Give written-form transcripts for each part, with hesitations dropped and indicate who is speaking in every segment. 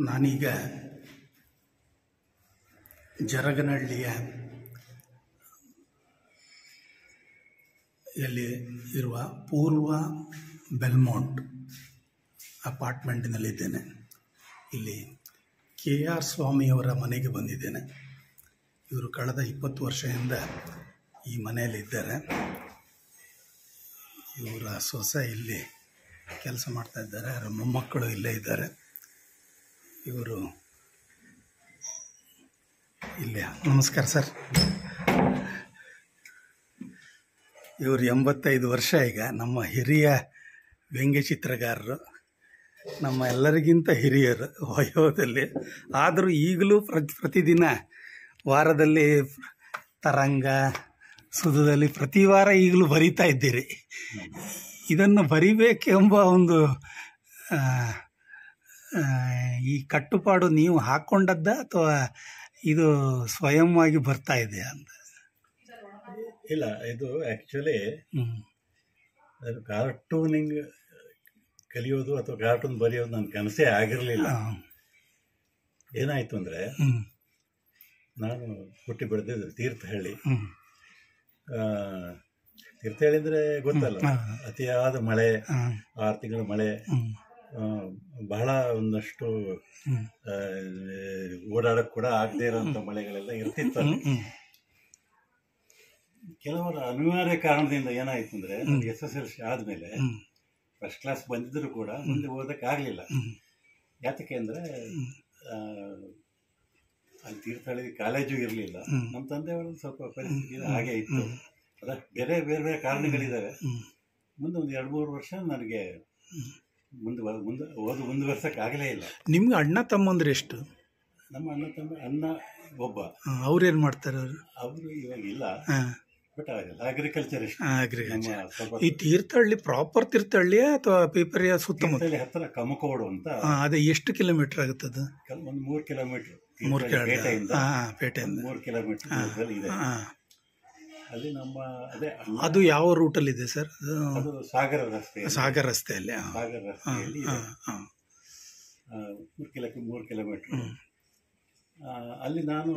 Speaker 1: ನಾನೀಗ ಜರಗನಹಳ್ಳಿಯ ಯಲ್ಲಿ ಇರುವ ಪೂರ್ವ ಬೆಲ್ಮೌಂಟ್ ಅಪಾರ್ಟ್ಮೆಂಟಿನಲ್ಲಿದ್ದೇನೆ. ಇಲ್ಲಿ KR ಸ್ವಾಮಿಯವರ ಮನೆಗೆ ಬಂದಿದ್ದೇನೆ. ಇವರು ಕಳೆದ 20 ವರ್ಷದಿಂದ ಈ ಮನೆಯಲ್ಲಿದ್ದಾರೆ. ಇವರ ಸೊಸೆ ಇಲ್ಲಿ ಕೆಲಸ ಮಾಡ್ತಾ ಇದ್ದಾರೆ. ಅವರ ಮೊಮ್ಮಕ್ಕಳು ಇಲ್ಲೇ ಇದ್ದಾರೆ. ಇವರು ಇಲ್ಲೇ. ನಮಸ್ಕಾರ ಸರ್. ಇವರು 85 ವರ್ಷ. ಈಗ ನಮ್ಮ ಹಿರಿಯ ವ್ಯಂಗ್ಯ ಚಿತ್ರಗಾರರು, ನಮ್ಮ ಎಲ್ಲರಿಗಿಂತ ಹಿರಿಯರು ವಯೋದಲ್ಲಿ. ಆದರೂ ಈಗಲೂ ಪ್ರತಿದಿನ ವಾರದಲ್ಲಿ ತರಂಗ ಸುಧದಲ್ಲಿ ಪ್ರತಿ ವಾರ ಈಗಲೂ ಬರಿತಾ ಇದ್ದೀರಿ. ಇದನ್ನು ಬರಿಬೇಕೆಂಬ ಒಂದು ಈ ಕಟ್ಟುಪಾಡು ನೀವು ಹಾಕ್ಕೊಂಡದ್ದ ಅಥವಾ ಇದು ಸ್ವಯಂವಾಗಿ ಬರ್ತಾ ಇದೆಯಾ ಅಂತ?
Speaker 2: ಇಲ್ಲ, ಇದು ಆ್ಯಕ್ಚುಲಿ ಕಾರ್ಟೂನಿಂಗ್ ಕಲಿಯೋದು ಅಥವಾ ಕಾರ್ಟೂನ್ ಬರೆಯೋದು ನನ್ನ ಕನಸೇ ಆಗಿರಲಿಲ್ಲ. ಏನಾಯಿತು ಅಂದರೆ, ನಾನು ಹುಟ್ಟಿ ಬೆಳೆದಿದ್ದು ತೀರ್ಥಹಳ್ಳಿ. ತೀರ್ಥಹಳ್ಳಿ ಅಂದರೆ ಗೊತ್ತಲ್ಲ, ಅತಿಯಾದ ಮಳೆ, 6 ತಿಂಗಳ ಮಳೆ, ಬಹಳ ಒಂದಷ್ಟು ಓಡಾಡಕ್ಕೆ ಕೂಡ ಆಗದೇ ಇರೋಂಥ ಮಳೆಗಳೆಲ್ಲ ಇರ್ತಿತ್ತು. ಕೆಲವರ ಅನಿವಾರ್ಯ ಕಾರಣದಿಂದ ಏನಾಯ್ತು ಅಂದರೆ, SSLC ಆದಮೇಲೆ ಫಸ್ಟ್ ಕ್ಲಾಸ್ ಬಂದಿದ್ರು ಕೂಡ ಮುಂದೆ ಓದಕ್ಕೆ ಆಗಲಿಲ್ಲ. ಯಾತಕ್ಕೆ ಅಂದರೆ, ಅಲ್ಲಿ ತೀರ್ಥಹಳ್ಳಿ ಕಾಲೇಜು ಇರಲಿಲ್ಲ. ನಮ್ಮ ತಂದೆಯವರು ಸ್ವಲ್ಪ ಪರಿಸ್ಥಿತಿ ಹಾಗೆ ಇತ್ತು. ಅದ ಬೇರೆ ಬೇರೆ ಬೇರೆ ಕಾರಣಗಳಿದ್ದಾವೆ. ಮುಂದೆ ಒಂದು 2-3 ವರ್ಷ ನನಗೆ ಓದು ಮುಂದುವರ್ಸೋಕ್ಕಾಗಲೇ ಇಲ್ಲ.
Speaker 1: ನಿಮ್ಗೆ ಅಣ್ಣ ತಮ್ಮಂದ್ರೆ ಎಷ್ಟು?
Speaker 2: ನಮ್ಮ ಅಣ್ಣ ಒಬ್ಬ.
Speaker 1: ಅವ್ರೇನು ಮಾಡ್ತಾರೆ? ಅವರು
Speaker 2: ಇವಾಗ ಇಲ್ಲ, ಬಟ್ ಅಗ್ರಿಕಲ್ಚರ್.
Speaker 1: ಈ ತೀರ್ಥಹಳ್ಳಿ ಪ್ರಾಪರ್ ತೀರ್ಥಹಳ್ಳಿಯ ಅಥವಾ ಪೇಪರಿಯ ಸುತ್ತಮುತ್ತ
Speaker 2: ಹತ್ತಿರ ಕಮಕೋಡು ಅಂತ.
Speaker 1: ಅದೇ ಎಷ್ಟು ಕಿಲೋಮೀಟರ್ ಆಗುತ್ತದೆ?
Speaker 2: ಒಂದು 3 ಕಿಲೋಮೀಟರ್.
Speaker 1: ಪೇಟೆಯಿಂದ
Speaker 2: 3 ಕಿಲೋಮೀಟರ್ ಇದೆ. ಅಲ್ಲಿ ನಮ್ಮ
Speaker 1: ಅದು ಯಾವ ರೂಟಲ್ಲಿ ಇದೆ ಸರ್?
Speaker 2: ಅದು ಸಾಗರ ರಸ್ತೆಯಲ್ಲಿ.
Speaker 1: ಸಾಗರ ರಸ್ತೆಯಲ್ಲಿ
Speaker 2: 3 ಕಿಲೋಮೀಟರ್. ಅಲ್ಲಿ ನಾನು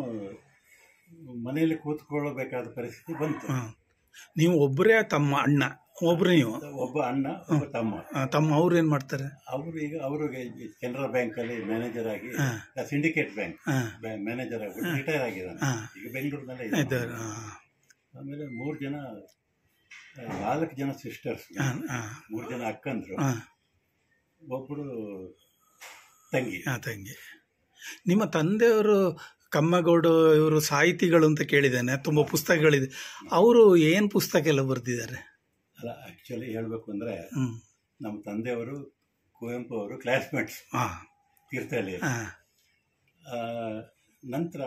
Speaker 2: ಮನೆಯಲ್ಲಿ ಕೂತ್ಕೊಳ್ಳಬೇಕಾದ ಪರಿಸ್ಥಿತಿ ಬಂತು.
Speaker 1: ನೀವು ಒಬ್ಬರೇ? ಅಣ್ಣ ಒಬ್ಬರೇ? ನೀವು
Speaker 2: ಒಬ್ಬ ಅಣ್ಣ, ಒಬ್ಬ ತಮ್ಮ.
Speaker 1: ಅವ್ರು ಏನ್ ಮಾಡ್ತಾರೆ?
Speaker 2: ಅವ್ರಿಗೆ ಕೆನರಾ ಬ್ಯಾಂಕ್ ಅಲ್ಲಿ ಮ್ಯಾನೇಜರ್ ಆಗಿ, ಸಿಂಡಿಕೇಟ್ ಬ್ಯಾಂಕ್ ಮ್ಯಾನೇಜರ್ ಆಗಿ ರಿಟೈರ್ ಆಗಿದ್ದಾನೆ. ಈಗ ಬೆಂಗಳೂರಿನಲ್ಲೇ ಇದ್ದಾರೆ. ಆಮೇಲೆ 4 ಜನ ಸಿಸ್ಟರ್ಸ್, 3 ಜನ ಅಕ್ಕಂದ್ರು, ಒಬ್ಬರು ತಂಗಿ.
Speaker 1: ನಿಮ್ಮ ತಂದೆಯವರು ಕಮ್ಮಗೌಡ ಇವರು ಸಾಹಿತಿಗಳು ಅಂತ ಕೇಳಿದ್ದೇನೆ, ತುಂಬ ಪುಸ್ತಕಗಳಿದೆ. ಅವರು ಏನು ಪುಸ್ತಕ ಎಲ್ಲ ಬರೆದಿದ್ದಾರೆ?
Speaker 2: ಅಲ್ಲ, ಆ್ಯಕ್ಚುಲಿ ಹೇಳಬೇಕು ಅಂದರೆ, ನಮ್ಮ ತಂದೆಯವರು ಕುವೆಂಪು ಅವರು ಕ್ಲಾಸ್ಮೇಟ್ಸ್ ತೀರ್ಥಹಳ್ಳಿ. ನಂತರ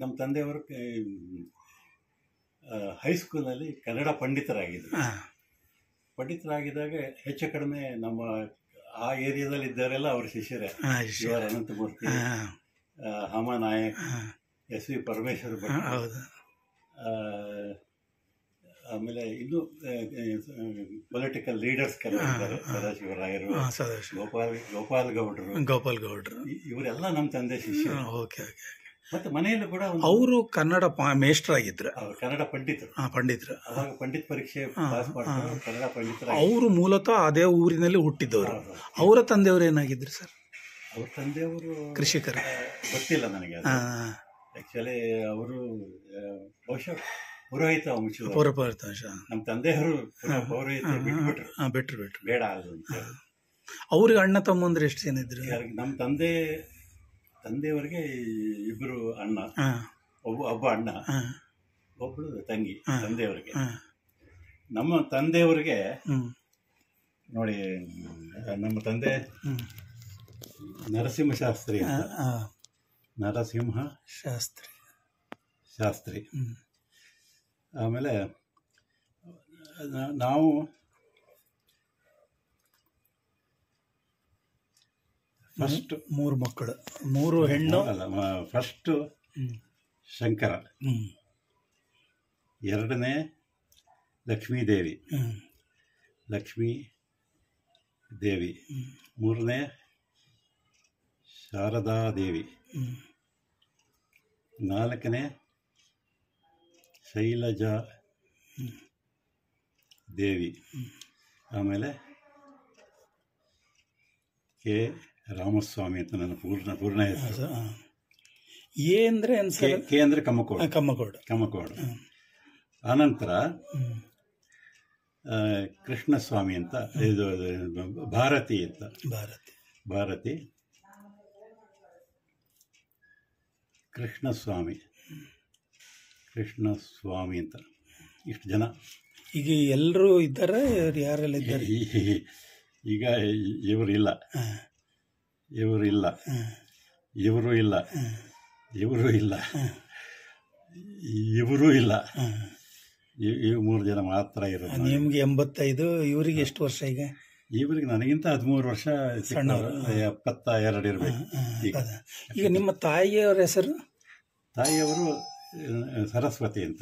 Speaker 2: ನಮ್ಮ ತಂದೆಯವರು ಹೈಸ್ಕೂಲಲ್ಲಿ ಕನ್ನಡ ಪಂಡಿತರಾಗಿದ್ದಾಗ ಹೆಚ್ಚು ಕಡಿಮೆ ನಮ್ಮ ಆ ಏರಿಯಾದಲ್ಲಿ ಇದ್ದವರೆಲ್ಲ ಅವ್ರ ಶಿಷ್ಯರೇ. ಶಿವರ ಅನಂತಮೂರ್ತಿ, ಹಾಮಾನಾಯಕ್, SV ಪರಮೇಶ್ವರ ಭಟ್, ಆಮೇಲೆ ಇನ್ನು ಪೊಲಿಟಿಕಲ್ ಲೀಡರ್ಸ್ ಕೆಲವರು, ಸದಾಶಿವರಾಯರು, ಗೋಪಾಲ್ ಗೌಡ್ರು, ಇವರೆಲ್ಲ ನಮ್ಮ ತಂದೆ ಶಿಷ್ಯರು. ಮತ್ತೆ ಮನೆಯಲ್ಲೂ ಕೂಡ
Speaker 1: ಅವರು ಕನ್ನಡ ಮೇಷ್ಟ್ರಾಗಿದ್ರು.
Speaker 2: ಕನ್ನಡ ಪಂಡಿತರು. ಅವಾಗ ಪಂಡಿತ್ ಪರೀಕ್ಷೆ ಪಾಸ್ ಮಾಡ್ತಾರೆ, ಕನ್ನಡ ಪಂಡಿತರು.
Speaker 1: ಅವರು ಮೂಲತಃ ಅದೇ ಊರಿನಲ್ಲಿ ಹುಟ್ಟಿದವರು. ಅವರ ತಂದೆಯವರು ಏನಾಗಿದ್ರು ಸರ್?
Speaker 2: ಅವ್ರ ತಂದೆಯವರು
Speaker 1: ಕೃಷಿಕರ.
Speaker 2: ಗೊತ್ತಿಲ್ಲ ನನಗೆ. ಆಕ್ಚುಲಿ ಅವರು ಬಹುಶಃ ಪುರೋಹಿತ ವಂಶ. ನಮ್ಮ ತಂದೆಯವರು ಪೌರೋಹಿತ ಬಿಟ್ರು, ಬೇಡ ಅದು ಅಂತ.
Speaker 1: ಅವ್ರಿಗೆ ಅಣ್ಣ ತಮ್ಮಂದ್ರೆ ಎಷ್ಟು ಜನ ಇದ್ರು?
Speaker 2: ನಮ್ಮ ತಂದೆಯವರಿಗೆ 2 ಅಣ್ಣ, ಒಬ್ಬ ಅಣ್ಣ, ಒಬ್ಬಳು ತಂಗಿ. ತಂದೆಯವರಿಗೆ, ನಮ್ಮ ತಂದೆಯವರಿಗೆ ನೋಡಿ, ನಮ್ಮ ತಂದೆ ನರಸಿಂಹಶಾಸ್ತ್ರಿ ಅಂತ. ನರಸಿಂಹ ಶಾಸ್ತ್ರಿ. ಆಮೇಲೆ ನಾವು ಫಸ್ಟ್
Speaker 1: 3 ಮಕ್ಕಳು, 3 ಹೆಣ್ಣು.
Speaker 2: ಅಲ್ಲ, ಫಸ್ಟ್ ಶಂಕರ, 2ನೇ ಲಕ್ಷ್ಮೀದೇವಿ, 3ನೇ ಶಾರದಾದೇವಿ,
Speaker 1: ಹ್ಮ್.
Speaker 2: ನಾಲ್ಕನೇ ಶೈಲಜಾ ದೇವಿ, ಆಮೇಲೆ ಕೆ ರಾಮಸ್ವಾಮಿ ಅಂತ ನನ್ನ ಪೂರ್ಣ ಹೆಸರು.
Speaker 1: ಎ ಅಂದರೆ
Speaker 2: ಕೆ ಅಂದರೆ ಕಮ್ಮಕೋಡು.
Speaker 1: ಕಮ್ಮಕೋಡು.
Speaker 2: ಆನಂತರ ಕೃಷ್ಣಸ್ವಾಮಿ ಅಂತ, ಇದು ಭಾರತಿ ಅಂತ, ಭಾರತಿ ಕೃಷ್ಣಸ್ವಾಮಿ ಅಂತ, ಇಷ್ಟು ಜನ. ಈಗ
Speaker 1: ಎಲ್ಲರೂ ಇದ್ದಾರೆ? ಯಾರೆಲ್ಲ ಇದ್ದಾರೆ
Speaker 2: ಈಗ? ಇವರಿಲ್ಲ, ಇವರು ಇಲ್ಲ, ಇವು 3 ಜನ ಮಾತ್ರ ಇರೋದು.
Speaker 1: ನಿಮ್ಗೆ 85, ಇವರಿಗೆ ಎಷ್ಟು ವರ್ಷ ಈಗ?
Speaker 2: ಇವರಿಗೆ ನನಗಿಂತ 13 ವರ್ಷ, 72 ಇರಬೇಕು.
Speaker 1: ಈಗ ನಿಮ್ಮ ತಾಯಿಯವರ ಹೆಸರು?
Speaker 2: ತಾಯಿಯವರು ಸರಸ್ವತಿ ಅಂತ.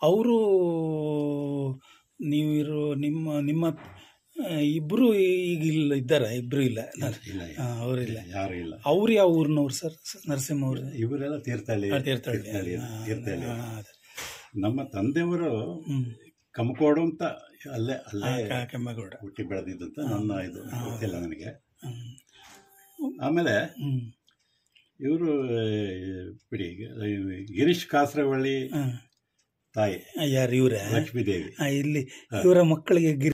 Speaker 1: ಅವರು ನೀವು ನಿಮ್ಮ ಇಬ್ರು ಈಗ ಇದ್ದಾರೆ? ಇಬ್ರು ಇಲ್ಲ, ಅವರಿಲ್ಲ,
Speaker 2: ಯಾರು ಇಲ್ಲ.
Speaker 1: ಅವ್ರು ಯಾವ ಊರಿನವ್ರು ಸರ್? ನರಸಿಂಹ ಅವರು?
Speaker 2: ಇವರೆಲ್ಲ ತೀರ್ಥಹಳ್ಳಿ. ನಮ್ಮ ತಂದೆಯವರು ಕಮ್ಮಕೋಡು ಅಂತ ಅಲ್ಲೇ
Speaker 1: ಕೆಮ್ಮಗೌಡ
Speaker 2: ಹುಟ್ಟಿ ಬೆಳೆದಿದ್ದಂತ ನನ್ನ ಇದು ಗೊತ್ತಿಲ್ಲ ನನಗೆ. ಆಮೇಲೆ ಇವರು ಬಿಡಿ, ಗಿರೀಶ್ ಕಾಸರವಳ್ಳಿ ತಾಯಿ
Speaker 1: ಯಾರು? ಇವರೇ
Speaker 2: ಲಕ್ಷ್ಮೀದೇವಿ.
Speaker 1: ಇಲ್ಲಿ ಇವರ ಮಕ್ಕಳಿಗೆ